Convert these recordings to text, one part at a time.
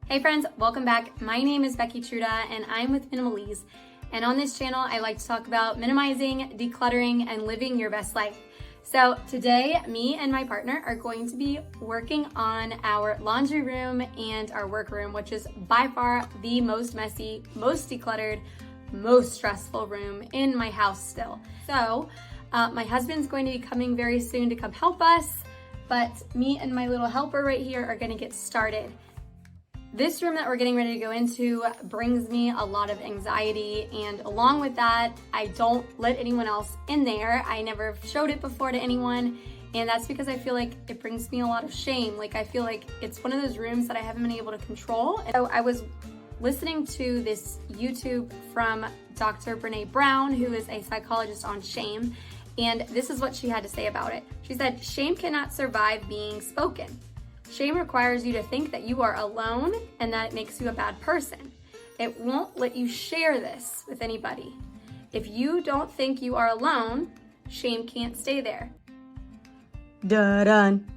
Hey friends, welcome back. My name is Becky Truda and I'm with Minimalise. And on this channel, I like to talk about minimizing, decluttering, and living your best life. So today, me and my partner are going to be working on our laundry room and our work room, which is by far the most messy, most decluttered, most stressful room in my house still. So my husband's going to be coming very soon to come help us, but me and my little helper right here are gonna get started. This room that we're getting ready to go into brings me a lot of anxiety, and along with that, I don't let anyone else in there. I never showed it before to anyone, and that's because I feel like it brings me a lot of shame. Like I feel like it's one of those rooms that I haven't been able to control. And so I was listening to this YouTube from Dr. Brene Brown, who is a psychologist on shame, and this is what she had to say about it. She said, "Shame cannot survive being spoken. Shame requires you to think that you are alone and that it makes you a bad person. It won't let you share this with anybody. If you don't think you are alone, shame can't stay there." Da-dun.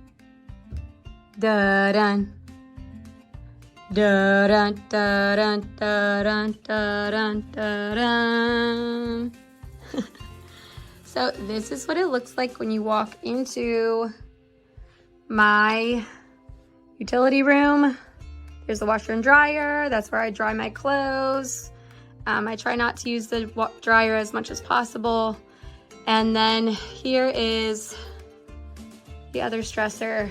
Da-dun. Da-dun, da-dun, da-dun, da-dun, da-dun. So this is what it looks like when you walk into my utility room. There's the washer and dryer. That's where I dry my clothes. I try not to use the dryer as much as possible. And then here is the other stressor.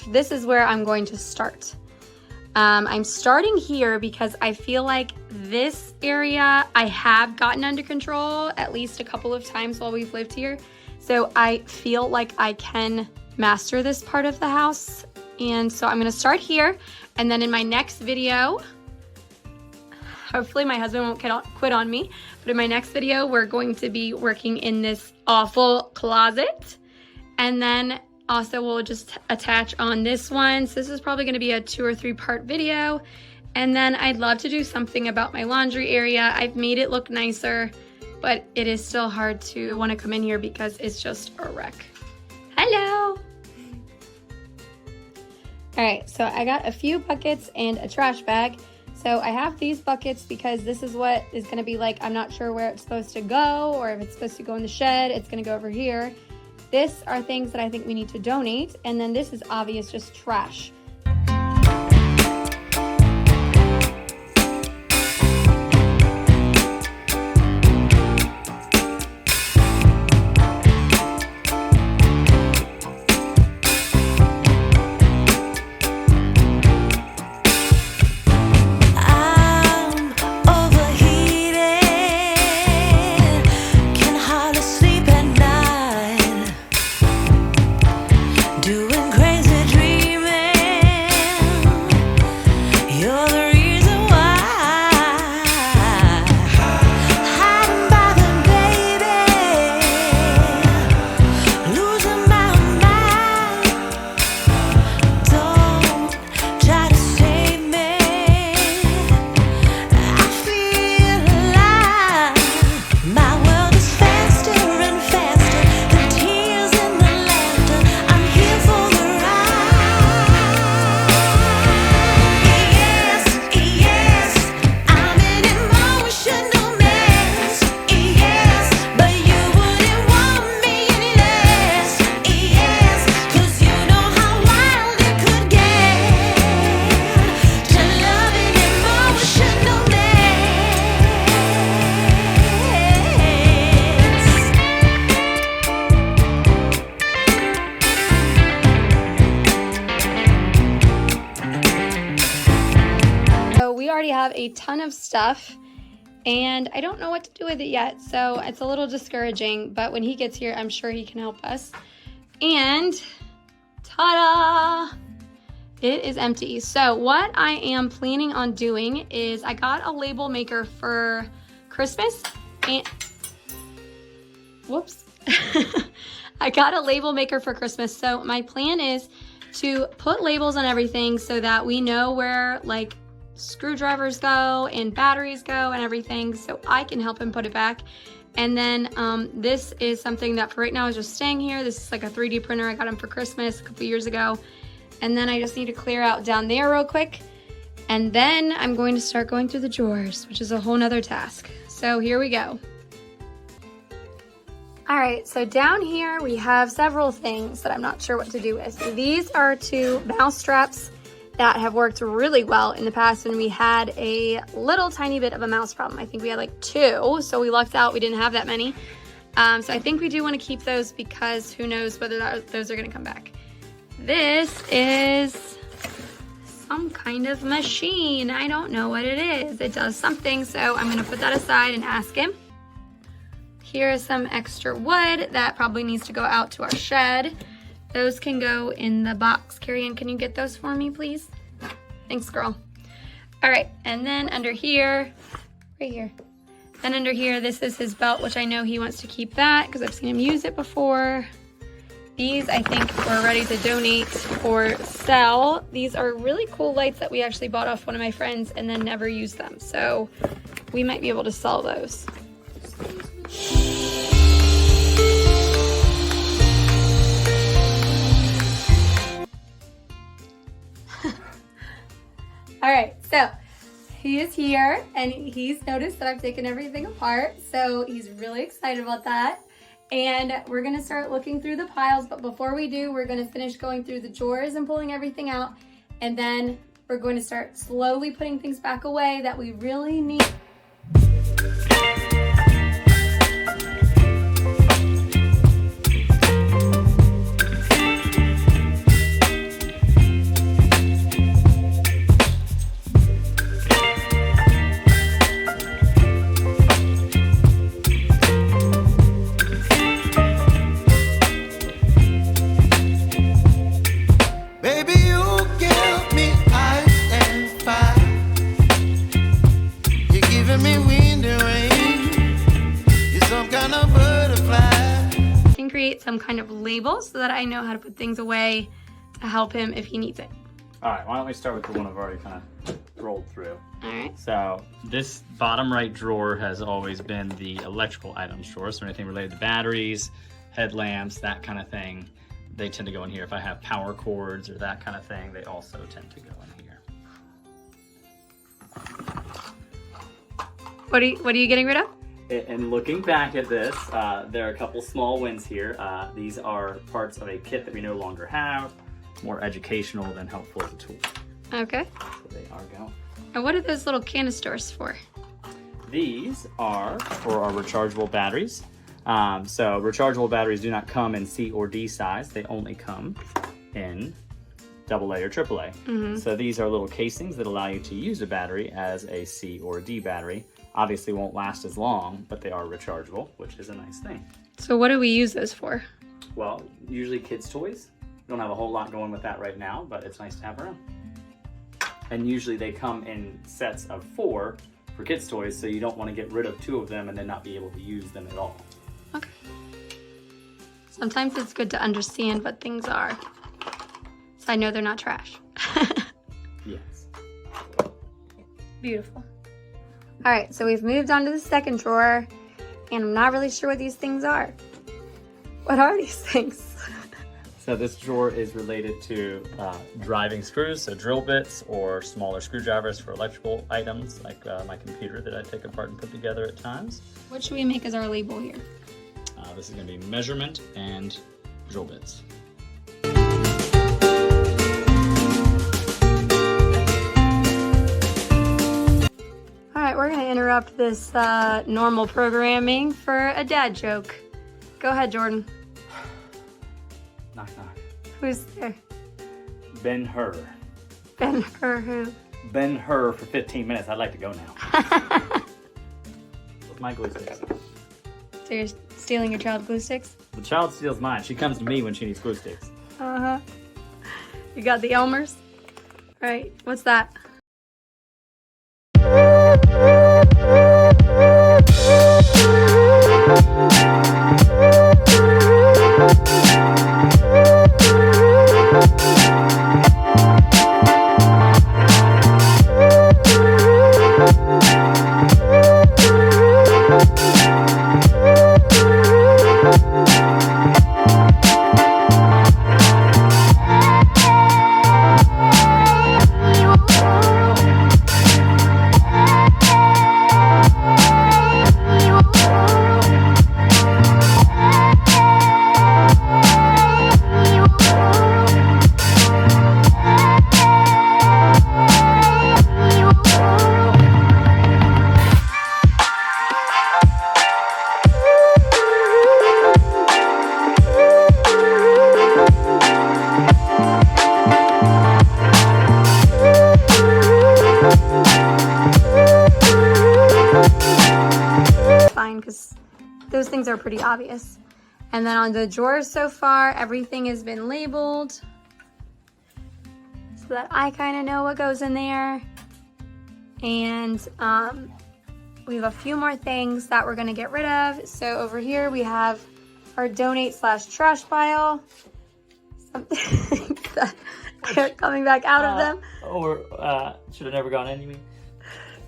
This is where I'm going to start. I'm starting here because I feel like this area I have gotten under control at least a couple of times while we've lived here. So I feel like I can master this part of the house. And so I'm gonna start here, and then in my next video, hopefully my husband won't quit on me, but in my next video, we're going to be working in this awful closet. And then also we'll just attach on this one. So this is probably gonna be a 2 or 3 part video. And then I'd love to do something about my laundry area. I've made it look nicer, but it is still hard to wanna come in here because it's just a wreck. Hello. All right, so I got a few buckets and a trash bag. So I have these buckets because this is what is gonna be like. I'm not sure where it's supposed to go or if it's supposed to go in the shed. It's gonna go over here. This are things that I think we need to donate. And then this is obvious, just trash. Have a ton of stuff and I don't know what to do with it yet, so it's a little discouraging, but when he gets here I'm sure he can help us. And ta-da, it is empty. So what I am planning on doing is I got a label maker for Christmas and whoops I got a label maker for Christmas. So my plan is to put labels on everything so that we know where like screwdrivers go and batteries go and everything, so I can help him put it back. And then this is something that for right now is just staying here. This is like a 3D printer I got him for Christmas a couple years ago. And then I just need to clear out down there real quick. And then I'm going to start going through the drawers, which is a whole nother task. So here we go. All right, so down here we have several things that I'm not sure what to do with. These are 2 mouse straps that have worked really well in the past when we had a little tiny bit of a mouse problem. I think we had like 2, so we lucked out we didn't have that many. So I think we do want to keep those because who knows whether those are going to come back. This is some kind of machine. I don't know what it is. It does something, so I'm going to put that aside and ask him. Here is some extra wood that probably needs to go out to our shed. Those can go in the box. Carrie-Ann, can you get those for me, please? Thanks, girl. All right, and then under here, right here. Then under here, this is his belt, which I know he wants to keep that because I've seen him use it before. These, I think, we're ready to donate or sell. These are really cool lights that we actually bought off one of my friends and then never used them. So we might be able to sell those. All right, so he is here and he's noticed that I've taken everything apart. So he's really excited about that. And we're gonna start looking through the piles, but before we do, we're gonna finish going through the drawers and pulling everything out. And then we're going to start slowly putting things back away that we really need. Create some kind of label so that I know how to put things away to help him if he needs it. All right, why don't we start with the one I've already kind of rolled through. All right. So this bottom right drawer has always been the electrical items drawer. So anything related to batteries, headlamps, that kind of thing, they tend to go in here. If I have power cords or that kind of thing, they also tend to go in here. What are you getting rid of? And looking back at this, there are a couple small wins here. These are parts of a kit that we no longer have, more educational than helpful as a tool. Okay. So they are going. And what are those little canisters for? These are for our rechargeable batteries. So rechargeable batteries do not come in C or D size. They only come in AA or AAA. Mm-hmm. So these are little casings that allow you to use a battery as a C or D battery. Obviously won't last as long, but they are rechargeable, which is a nice thing. So what do we use those for? Well, usually kids' toys. We don't have a whole lot going with that right now, but it's nice to have around. And usually they come in sets of 4 for kids' toys, so you don't want to get rid of 2 of them and then not be able to use them at all. Okay. Sometimes it's good to understand what things are, so I know they're not trash. Yes. Beautiful. All right, so we've moved on to the second drawer, and I'm not really sure what these things are. What are these things? So this drawer is related to driving screws, so drill bits or smaller screwdrivers for electrical items, like my computer that I take apart and put together at times. What should we make as our label here? This is going to be measurement and drill bits. All right, we're gonna interrupt this normal programming for a dad joke. Go ahead, Jordan. Knock, knock. Who's there? Ben-Hur. Ben-Hur who? Ben-Hur for 15 minutes. I'd like to go now. With my glue sticks. So you're stealing your child's glue sticks? The child steals mine. She comes to me when she needs glue sticks. Uh-huh. You got the Elmers? All right, what's that? things are pretty obvious. And then on the drawers so far, everything has been labeled so that I kind of know what goes in there. And we have a few more things that we're gonna get rid of. So over here we have our donate/trash pile. Something that are coming back out of them. Or should have never gone in, you mean?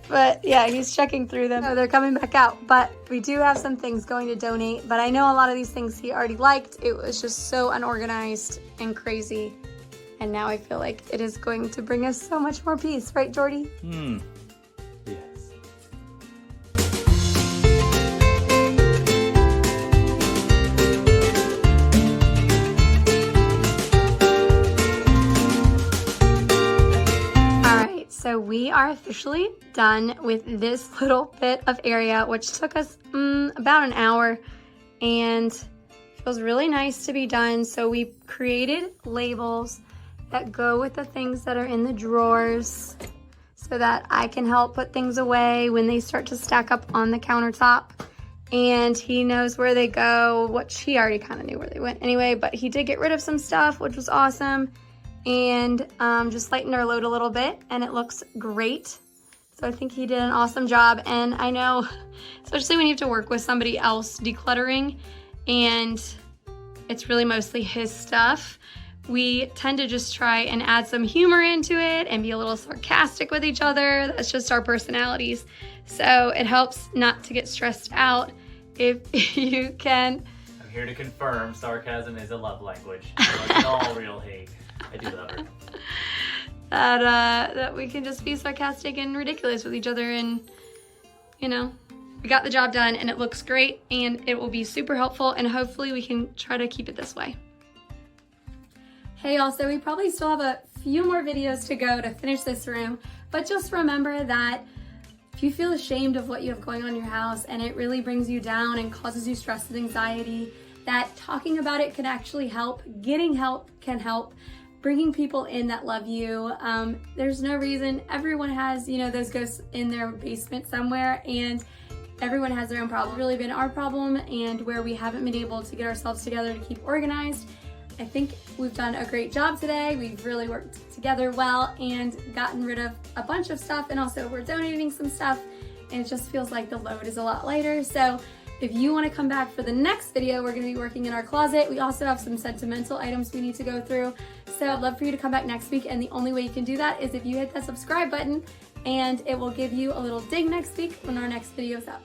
But yeah, he's checking through them. No, they're coming back out. But we do have some things going to donate. But I know a lot of these things he already liked. It was just so unorganized and crazy. And now I feel like it is going to bring us so much more peace. Right, Jordy? Yes. So we are officially done with this little bit of area, which took us about an hour, and feels really nice to be done. So we created labels that go with the things that are in the drawers so that I can help put things away when they start to stack up on the countertop. And he knows where they go, which he already kind of knew where they went anyway, but he did get rid of some stuff, which was awesome. And just lightened our load a little bit, and it looks great. So I think he did an awesome job. And I know, especially when you have to work with somebody else decluttering and it's really mostly his stuff, we tend to just try and add some humor into it and be a little sarcastic with each other. That's just our personalities. So it helps not to get stressed out if you can. I'm here to confirm sarcasm is a love language. It wasn't all real hate. I do love her. That we can just be sarcastic and ridiculous with each other, and you know, we got the job done and it looks great and it will be super helpful, and hopefully we can try to keep it this way. Hey, also, we probably still have a few more videos to go to finish this room, but just remember that if you feel ashamed of what you have going on in your house and it really brings you down and causes you stress and anxiety, that talking about it can actually help. Getting help can help. Bringing people in that love you. There's no reason. Everyone has, you know, those ghosts in their basement somewhere, and everyone has their own problem. It's really been our problem, and where we haven't been able to get ourselves together to keep organized. I think we've done a great job today. We've really worked together well and gotten rid of a bunch of stuff, and also we're donating some stuff, and it just feels like the load is a lot lighter. So if you want to come back for the next video, we're going to be working in our closet. We also have some sentimental items we need to go through. So I'd love for you to come back next week, and the only way you can do that is if you hit that subscribe button, and it will give you a little ding next week when our next video is up.